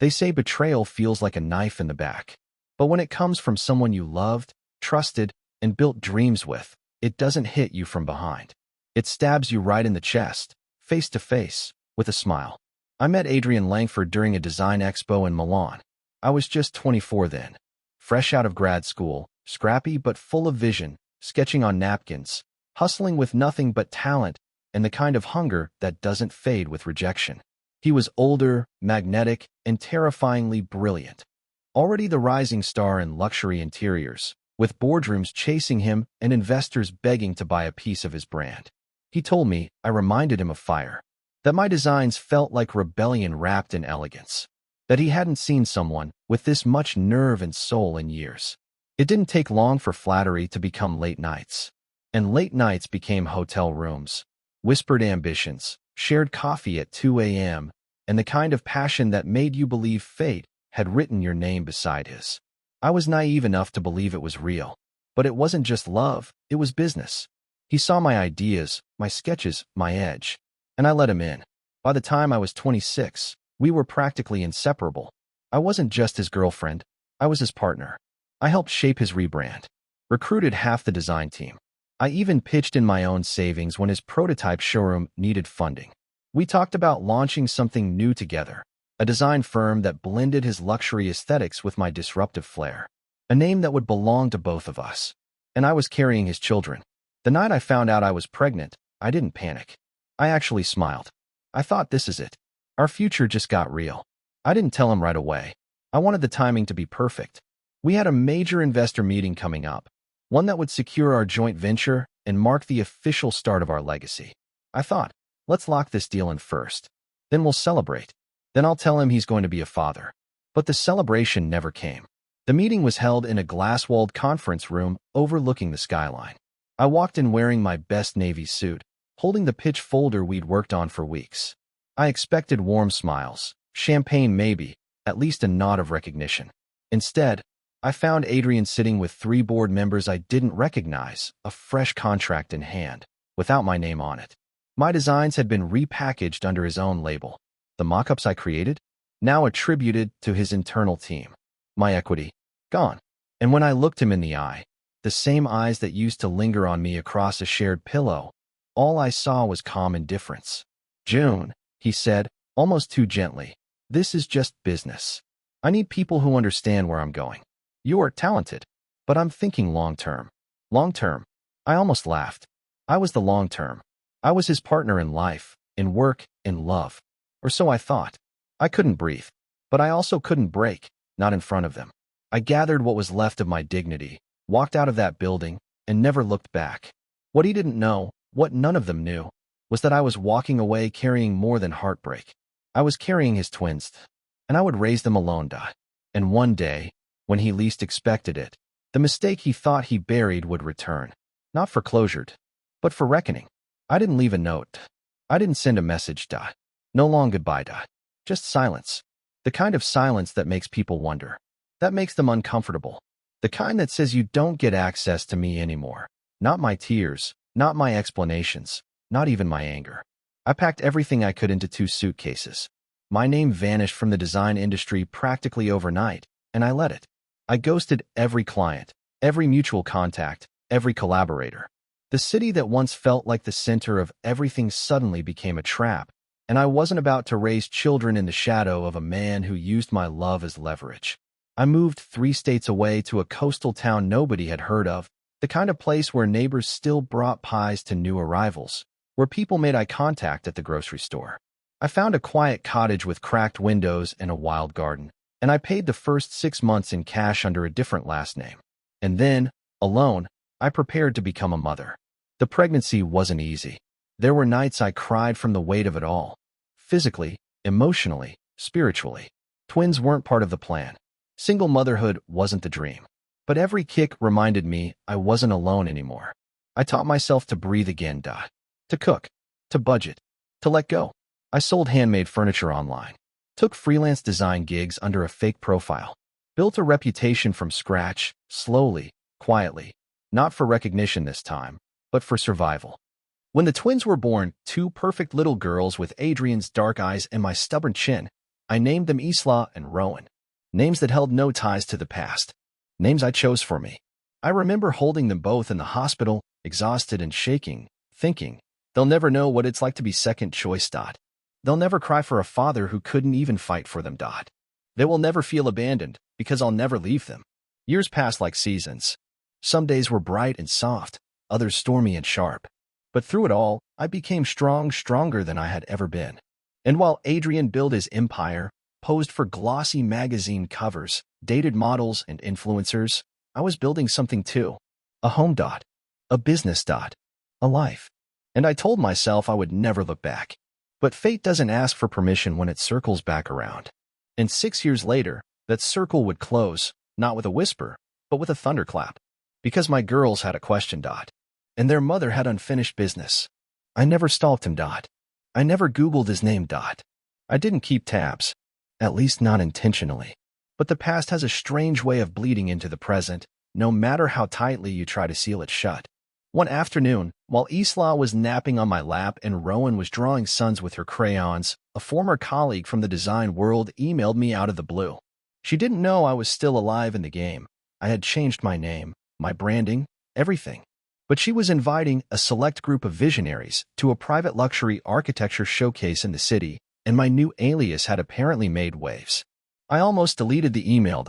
They say betrayal feels like a knife in the back. But when it comes from someone you loved, trusted, and built dreams with, it doesn't hit you from behind. It stabs you right in the chest, face to face, with a smile. I met Adrian Langford during a design expo in Milan. I was just 24 then, fresh out of grad school, scrappy but full of vision, sketching on napkins, hustling with nothing but talent and the kind of hunger that doesn't fade with rejection. He was older, magnetic, and terrifyingly brilliant. Already the rising star in luxury interiors, with boardrooms chasing him and investors begging to buy a piece of his brand. He told me I reminded him of fire, that my designs felt like rebellion wrapped in elegance, that he hadn't seen someone with this much nerve and soul in years. It didn't take long for flattery to become late nights. And late nights became hotel rooms, whispered ambitions, shared coffee at 2 a.m., and the kind of passion that made you believe fate had written your name beside his. I was naive enough to believe it was real. But it wasn't just love, it was business. He saw my ideas, my sketches, my edge, and I let him in. By the time I was 26, we were practically inseparable. I wasn't just his girlfriend, I was his partner. I helped shape his rebrand, recruited half the design team. I even pitched in my own savings when his prototype showroom needed funding. We talked about launching something new together, a design firm that blended his luxury aesthetics with my disruptive flair, a name that would belong to both of us. And I was carrying his children. The night I found out I was pregnant, I didn't panic. I actually smiled. I thought, this is it. Our future just got real. I didn't tell him right away. I wanted the timing to be perfect. We had a major investor meeting coming up, one that would secure our joint venture and mark the official start of our legacy. I thought, let's lock this deal in first. Then we'll celebrate. Then I'll tell him he's going to be a father. But the celebration never came. The meeting was held in a glass-walled conference room overlooking the skyline. I walked in wearing my best navy suit, holding the pitch folder we'd worked on for weeks. I expected warm smiles, champagne maybe, at least a nod of recognition. Instead, I found Adrian sitting with 3 board members I didn't recognize, a fresh contract in hand, without my name on it. My designs had been repackaged under his own label. The mock-ups I created, now attributed to his internal team. My equity, gone. And when I looked him in the eye, the same eyes that used to linger on me across a shared pillow, all I saw was calm indifference. June, he said, almost too gently, this is just business. I need people who understand where I'm going. You are talented, but I'm thinking long-term. Long-term. I almost laughed. I was the long-term. I was his partner in life, in work, in love. Or so I thought. I couldn't breathe. But I also couldn't break, not in front of them. I gathered what was left of my dignity, walked out of that building, and never looked back. What he didn't know, what none of them knew, was that I was walking away carrying more than heartbreak. I was carrying his twins, and I would raise them alone. And one day, when he least expected it, the mistake he thought he buried would return. Not for closure, but for reckoning. I didn't leave a note. I didn't send a message. No long goodbye. Just silence. The kind of silence that makes people wonder. That makes them uncomfortable. The kind that says you don't get access to me anymore. Not my tears, not my explanations, not even my anger. I packed everything I could into 2 suitcases. My name vanished from the design industry practically overnight, and I let it. I ghosted every client, every mutual contact, every collaborator. The city that once felt like the center of everything suddenly became a trap, and I wasn't about to raise children in the shadow of a man who used my love as leverage. I moved 3 states away to a coastal town nobody had heard of, the kind of place where neighbors still brought pies to new arrivals, where people made eye contact at the grocery store. I found a quiet cottage with cracked windows and a wild garden, and I paid the first 6 months in cash under a different last name. And then, alone, I prepared to become a mother. The pregnancy wasn't easy. There were nights I cried from the weight of it all. Physically, emotionally, spiritually. Twins weren't part of the plan. Single motherhood wasn't the dream. But every kick reminded me I wasn't alone anymore. I taught myself to breathe again, to cook, to budget, to let go. I sold handmade furniture online, took freelance design gigs under a fake profile, built a reputation from scratch, slowly, quietly, not for recognition this time, but for survival. When the twins were born, 2 perfect little girls with Adrian's dark eyes and my stubborn chin, I named them Isla and Rowan, names that held no ties to the past, names I chose for me. I remember holding them both in the hospital, exhausted and shaking, thinking, they'll never know what it's like to be second choice. They'll never cry for a father who couldn't even fight for them. They will never feel abandoned because I'll never leave them. Years passed like seasons. Some days were bright and soft, others stormy and sharp. But through it all, I became stronger than I had ever been. And while Adrian built his empire, posed for glossy magazine covers, dated models and influencers, I was building something too. A home. A business. A life. And I told myself I would never look back. But fate doesn't ask for permission when it circles back around. And 6 years later, that circle would close, not with a whisper, but with a thunderclap. Because my girls had a question. And their mother had unfinished business. I never stalked him. I never Googled his name. I didn't keep tabs. At least not intentionally. But the past has a strange way of bleeding into the present, no matter how tightly you try to seal it shut. One afternoon, while Isla was napping on my lap and Rowan was drawing suns with her crayons, a former colleague from the design world emailed me out of the blue. She didn't know I was still alive in the game. I had changed my name, my branding, everything. But she was inviting a select group of visionaries to a private luxury architecture showcase in the city, and my new alias had apparently made waves. I almost deleted the email.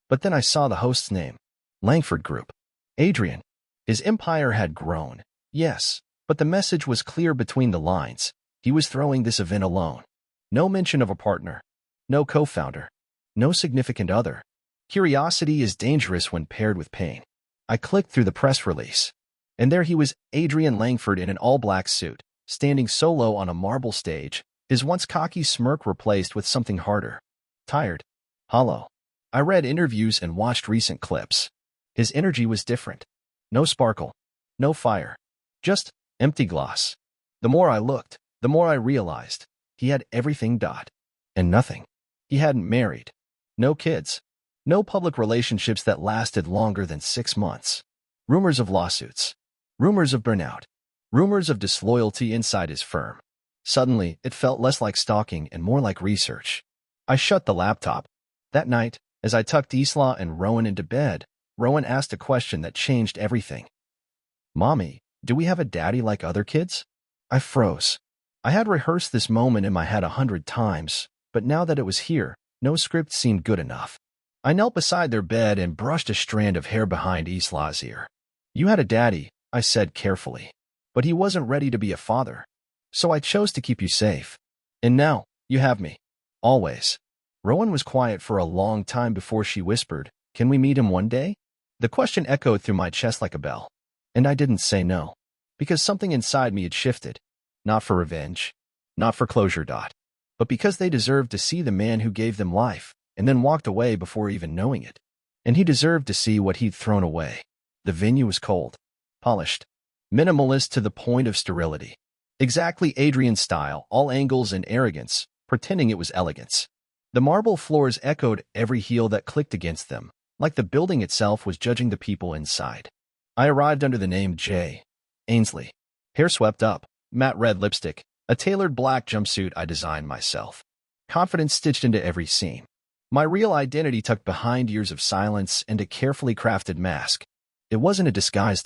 But then I saw the host's name. Langford Group. Adrian. His empire had grown. Yes, but the message was clear between the lines. He was throwing this event alone. No mention of a partner. No co-founder. No significant other. Curiosity is dangerous when paired with pain. I clicked through the press release. And there he was, Adrian Langford in an all-black suit, standing solo on a marble stage, his once cocky smirk replaced with something harder. Tired. Hollow. I read interviews and watched recent clips. His energy was different. No sparkle. No fire. Just empty gloss. The more I looked, the more I realized he had everything. And nothing. He hadn't married. No kids. No public relationships that lasted longer than 6 months. Rumors of lawsuits. Rumors of burnout. Rumors of disloyalty inside his firm. Suddenly, it felt less like stalking and more like research. I shut the laptop. That night, as I tucked Isla and Rowan into bed, Rowan asked a question that changed everything. Mommy, do we have a daddy like other kids? I froze. I had rehearsed this moment in my head 100 times, but now that it was here, no script seemed good enough. I knelt beside their bed and brushed a strand of hair behind Isla's ear. You had a daddy, I said carefully, but he wasn't ready to be a father. So I chose to keep you safe. And now, you have me. Always. Rowan was quiet for a long time before she whispered, Can we meet him one day? The question echoed through my chest like a bell. And I didn't say no. Because something inside me had shifted. Not for revenge. Not for closure. But because they deserved to see the man who gave them life, and then walked away before even knowing it. And he deserved to see what he'd thrown away. The venue was cold. Polished. Minimalist to the point of sterility. Exactly Adrian's style, all angles and arrogance, pretending it was elegance. The marble floors echoed every heel that clicked against them, like the building itself was judging the people inside. I arrived under the name J. Ainsley. Hair swept up, matte red lipstick, a tailored black jumpsuit I designed myself. Confidence stitched into every seam. My real identity tucked behind years of silence and a carefully crafted mask. It wasn't a disguise.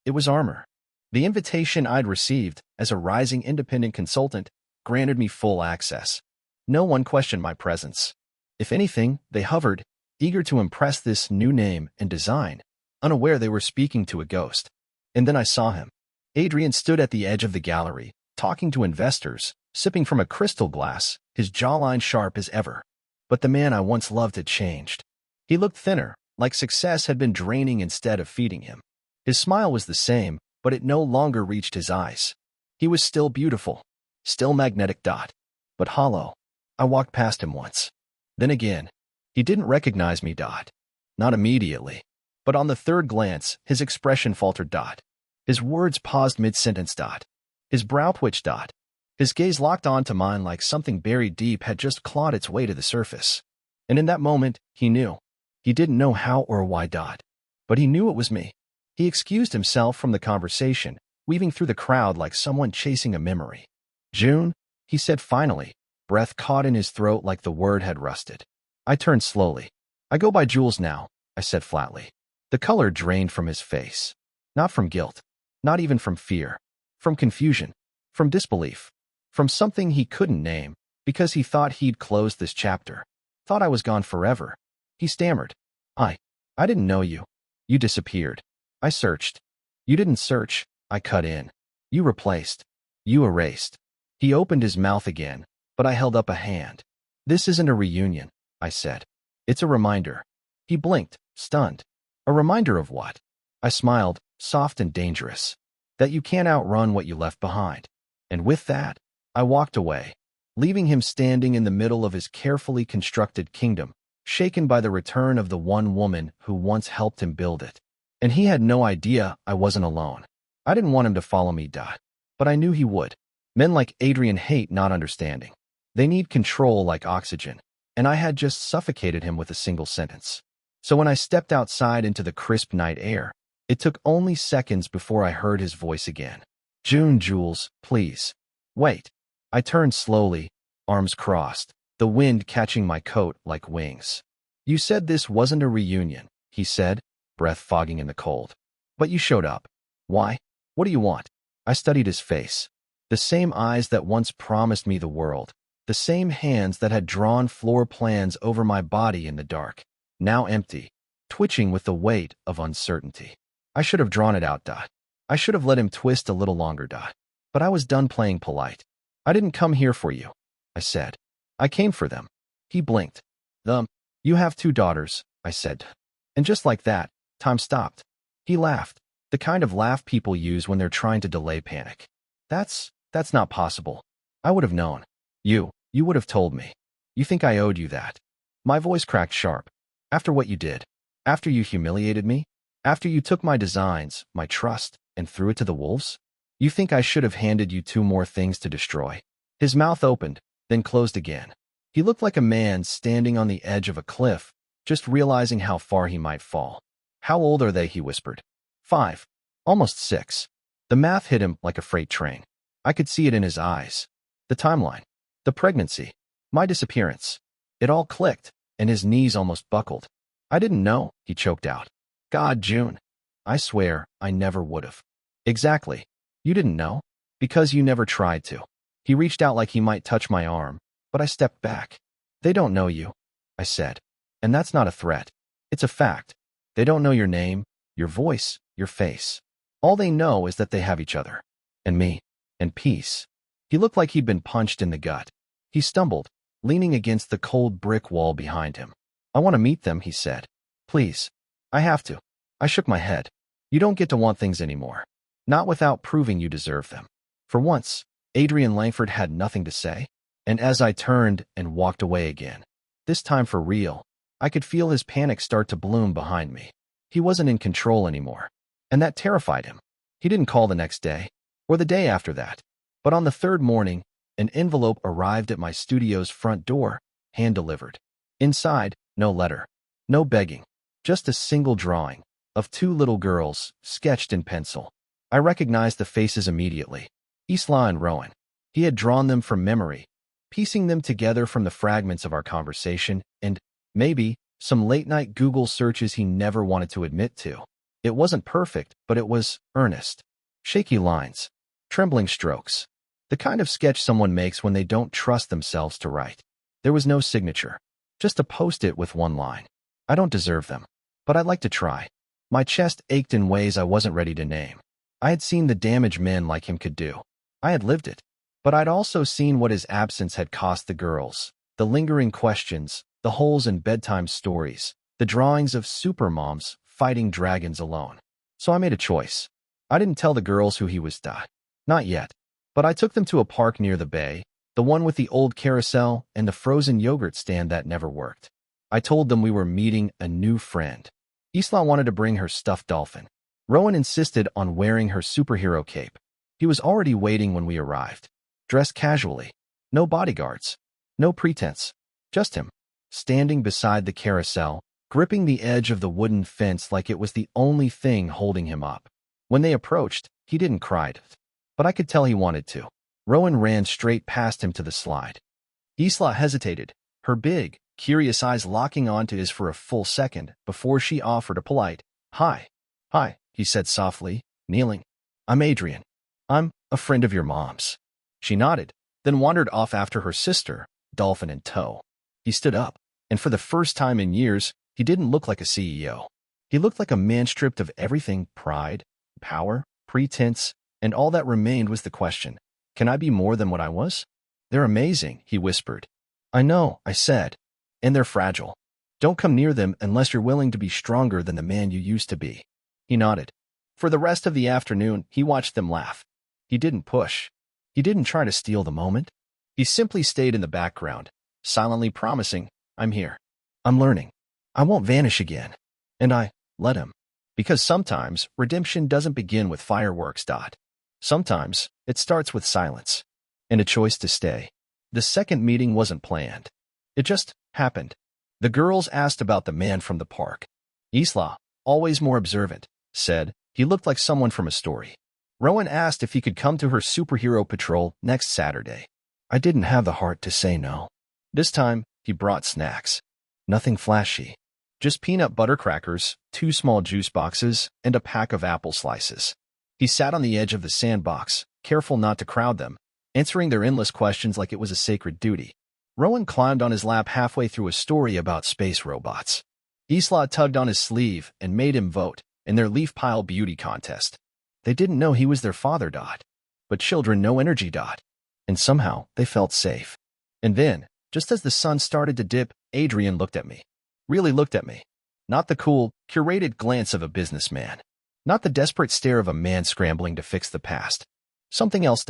It was armor. The invitation I'd received, as a rising independent consultant, granted me full access. No one questioned my presence. If anything, they hovered, eager to impress this new name and design, unaware they were speaking to a ghost. And then I saw him. Adrian stood at the edge of the gallery, talking to investors, sipping from a crystal glass, his jawline sharp as ever. But the man I once loved had changed. He looked thinner, like success had been draining instead of feeding him. His smile was the same, but it no longer reached his eyes. He was still beautiful, still magnetic. But hollow. I walked past him once. Then again. He didn't recognize me. Not immediately. But on the third glance, his expression faltered. His words paused mid-sentence. His brow twitched. His gaze locked onto mine like something buried deep had just clawed its way to the surface. And in that moment, he knew. He didn't know how or why. But he knew it was me. He excused himself from the conversation, weaving through the crowd like someone chasing a memory. June, he said finally, breath caught in his throat like the word had rusted. I turned slowly. I go by Jules now, I said flatly. The color drained from his face. Not from guilt. Not even from fear. From confusion. From disbelief. From something he couldn't name, because he thought he'd closed this chapter. Thought I was gone forever. He stammered. I didn't know you. You disappeared. I searched. You didn't search, I cut in. You replaced. You erased. He opened his mouth again, but I held up a hand. This isn't a reunion, I said. It's a reminder. He blinked, stunned. A reminder of what? I smiled, soft and dangerous. That you can't outrun what you left behind. And with that, I walked away, leaving him standing in the middle of his carefully constructed kingdom, shaken by the return of the one woman who once helped him build it. And he had no idea I wasn't alone. I didn't want him to follow me, but I knew he would. Men like Adrian hate not understanding. They need control like oxygen, and I had just suffocated him with a single sentence. So when I stepped outside into the crisp night air, it took only seconds before I heard his voice again. June, Jules, please. Wait. I turned slowly, arms crossed, the wind catching my coat like wings. You said this wasn't a reunion, he said, breath fogging in the cold. But you showed up. Why? What do you want? I studied his face. The same eyes that once promised me the world. The same hands that had drawn floor plans over my body in the dark. Now empty, twitching with the weight of uncertainty. I should have drawn it out, I should have let him twist a little longer, But I was done playing polite. I didn't come here for you, I said. I came for them. He blinked. You have 2 daughters, I said. And just like that, time stopped. He laughed, the kind of laugh people use when they're trying to delay panic. That's not possible. I would have known. You would have told me. You think I owed you that? My voice cracked sharp. After what you did. After you humiliated me. After you took my designs, my trust, and threw it to the wolves? You think I should have handed you 2 more things to destroy? His mouth opened, then closed again. He looked like a man standing on the edge of a cliff, just realizing how far he might fall. How old are they, he whispered. 5. Almost 6. The math hit him like a freight train. I could see it in his eyes. The timeline. The pregnancy. My disappearance. It all clicked, and his knees almost buckled. I didn't know, he choked out. God, June. I swear, I never would have. Exactly. You didn't know? Because you never tried to. He reached out like he might touch my arm, but I stepped back. They don't know you, I said. And that's not a threat. It's a fact. They don't know your name, your voice, your face. All they know is that they have each other. And me. And peace. He looked like he'd been punched in the gut. He stumbled, leaning against the cold brick wall behind him. I want to meet them, he said. Please. I have to. I shook my head. You don't get to want things anymore. Not without proving you deserve them. For once, Adrian Langford had nothing to say, and as I turned and walked away again, this time for real, I could feel his panic start to bloom behind me. He wasn't in control anymore, and that terrified him. He didn't call the next day, or the day after that, but on the 3rd morning, an envelope arrived at my studio's front door, hand-delivered. Inside, no letter, no begging, just a single drawing of 2 little girls, sketched in pencil. I recognized the faces immediately. Isla and Rowan. He had drawn them from memory, piecing them together from the fragments of our conversation and, maybe, some late-night Google searches he never wanted to admit to. It wasn't perfect, but it was earnest. Shaky lines. Trembling strokes. The kind of sketch someone makes when they don't trust themselves to write. There was no signature. Just a post-it with 1 line. I don't deserve them, but I'd like to try. My chest ached in ways I wasn't ready to name. I had seen the damage men like him could do. I had lived it. But I'd also seen what his absence had cost the girls. The lingering questions, the holes in bedtime stories, the drawings of supermoms fighting dragons alone. So I made a choice. I didn't tell the girls who he was. Not yet. But I took them to a park near the bay, the one with the old carousel and the frozen yogurt stand that never worked. I told them we were meeting a new friend. Isla wanted to bring her stuffed dolphin. Rowan insisted on wearing her superhero cape. He was already waiting when we arrived. Dressed casually. No bodyguards. No pretense. Just him. Standing beside the carousel, gripping the edge of the wooden fence like it was the only thing holding him up. When they approached, he didn't cry, but I could tell he wanted to. Rowan ran straight past him to the slide. Isla hesitated, her big, curious eyes locking onto his for a full second before she offered a polite, "Hi." "Hi," he said softly, kneeling. "I'm Adrian. I'm a friend of your mom's." She nodded, then wandered off after her sister, Dolphin in tow. He stood up, and for the first time in years, he didn't look like a CEO. He looked like a man stripped of everything: pride, power, pretense, and all that remained was the question, can I be more than what I was? "They're amazing," he whispered. "I know," I said. "And they're fragile. Don't come near them unless you're willing to be stronger than the man you used to be." He nodded. For the rest of the afternoon, he watched them laugh. He didn't push. He didn't try to steal the moment. He simply stayed in the background, silently promising, "I'm here. I'm learning. I won't vanish again." And I let him. Because sometimes redemption doesn't begin with fireworks. Sometimes it starts with silence and a choice to stay. The second meeting wasn't planned. It just happened. The girls asked about the man from the park. Isla, always more observant, said he looked like someone from a story. Rowan asked if he could come to her superhero patrol next Saturday. I didn't have the heart to say no. This time, he brought snacks. Nothing flashy. Just peanut butter crackers, 2 small juice boxes, and a pack of apple slices. He sat on the edge of the sandbox, careful not to crowd them, answering their endless questions like it was a sacred duty. Rowan climbed on his lap halfway through a story about space robots. Isla tugged on his sleeve and made him vote in their leaf pile beauty contest. They didn't know he was their father. But children know energy. And somehow they felt safe. And then, just as the sun started to dip, Adrian looked at me. Really looked at me. Not the cool, curated glance of a businessman. Not the desperate stare of a man scrambling to fix the past. Something else.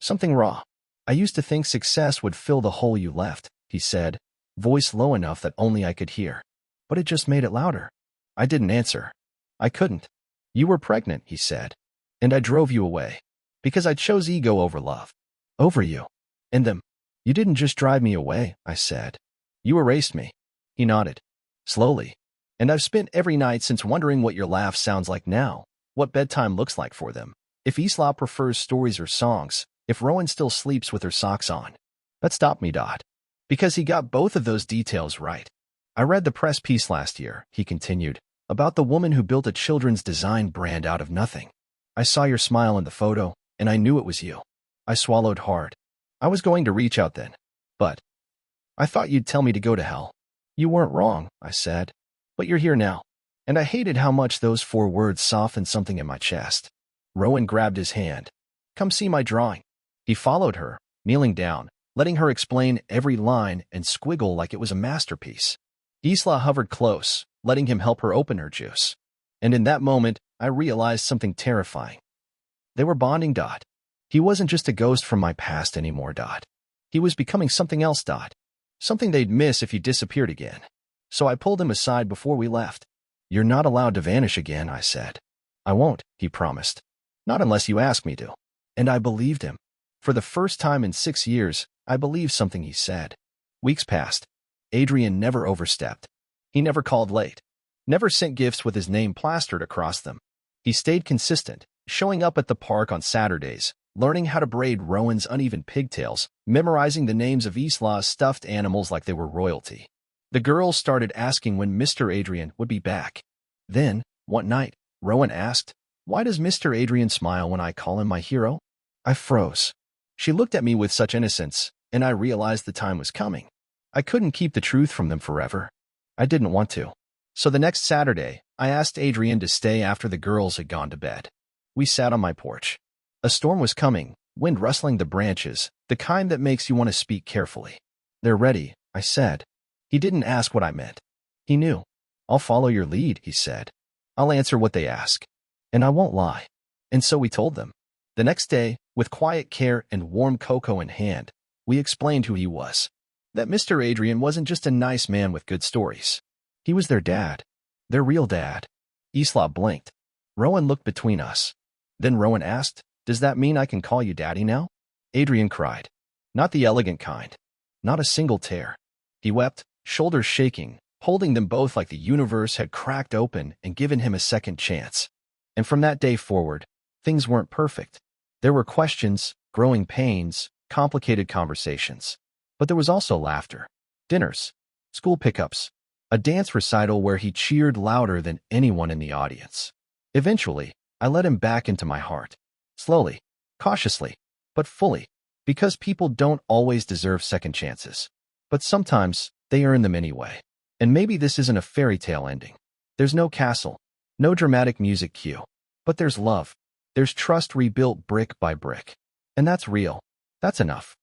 Something raw. "I used to think success would fill the hole you left," he said, voice low enough that only I could hear. But it just made it louder. I didn't answer. I couldn't. "You were pregnant," he said. "And I drove you away. Because I chose ego over love. Over you. And them." "You didn't just drive me away," I said. "You erased me." He nodded. Slowly. "And I've spent every night since wondering what your laugh sounds like now, what bedtime looks like for them. If Isla prefers stories or songs, if Rowan still sleeps with her socks on." That stopped me. Because he got both of those details right. "I read the press piece last year," he continued, "about the woman who built a children's design brand out of nothing. I saw your smile in the photo, and I knew it was you." I swallowed hard. I was going to reach out then. But I thought you'd tell me to go to hell. "You weren't wrong," I said. "But you're here now." And I hated how much those 4 words softened something in my chest. Rowan grabbed his hand. "Come see my drawing." He followed her, kneeling down, letting her explain every line and squiggle like it was a masterpiece. Isla hovered close, letting him help her open her juice. And in that moment, I realized something terrifying. They were bonding. He wasn't just a ghost from my past anymore. He was becoming something else. Something they'd miss if he disappeared again. So I pulled him aside before we left. "You're not allowed to vanish again," I said. "I won't," he promised. "Not unless you ask me to." And I believed him. For the first time in 6 years, I believed something he said. Weeks passed. Adrian never overstepped. He never called late. Never sent gifts with his name plastered across them. He stayed consistent, showing up at the park on Saturdays, learning how to braid Rowan's uneven pigtails, memorizing the names of Isla's stuffed animals like they were royalty. The girls started asking when Mr. Adrian would be back. Then, one night, Rowan asked, "Why does Mr. Adrian smile when I call him my hero?" I froze. She looked at me with such innocence, and I realized the time was coming. I couldn't keep the truth from them forever. I didn't want to. So the next Saturday, I asked Adrian to stay after the girls had gone to bed. We sat on my porch. A storm was coming, wind rustling the branches, the kind that makes you want to speak carefully. "They're ready," I said. He didn't ask what I meant. He knew. "I'll follow your lead," he said. "I'll answer what they ask. And I won't lie." And so we told them. The next day, with quiet care and warm cocoa in hand, we explained who he was. That Mr. Adrian wasn't just a nice man with good stories. He was their dad. Their real dad. Isla blinked. Rowan looked between us. Then Rowan asked, "Does that mean I can call you daddy now?" Adrian cried. Not the elegant kind. Not a single tear. He wept, shoulders shaking, holding them both like the universe had cracked open and given him a second chance. And from that day forward, things weren't perfect. There were questions, growing pains, complicated conversations. But there was also laughter, dinners, school pickups, a dance recital where he cheered louder than anyone in the audience. Eventually, I let him back into my heart. Slowly, cautiously, but fully, because people don't always deserve second chances. But sometimes, they earn them anyway. And maybe this isn't a fairy tale ending. There's no castle, no dramatic music cue. But there's love. There's trust rebuilt brick by brick. And that's real. That's enough.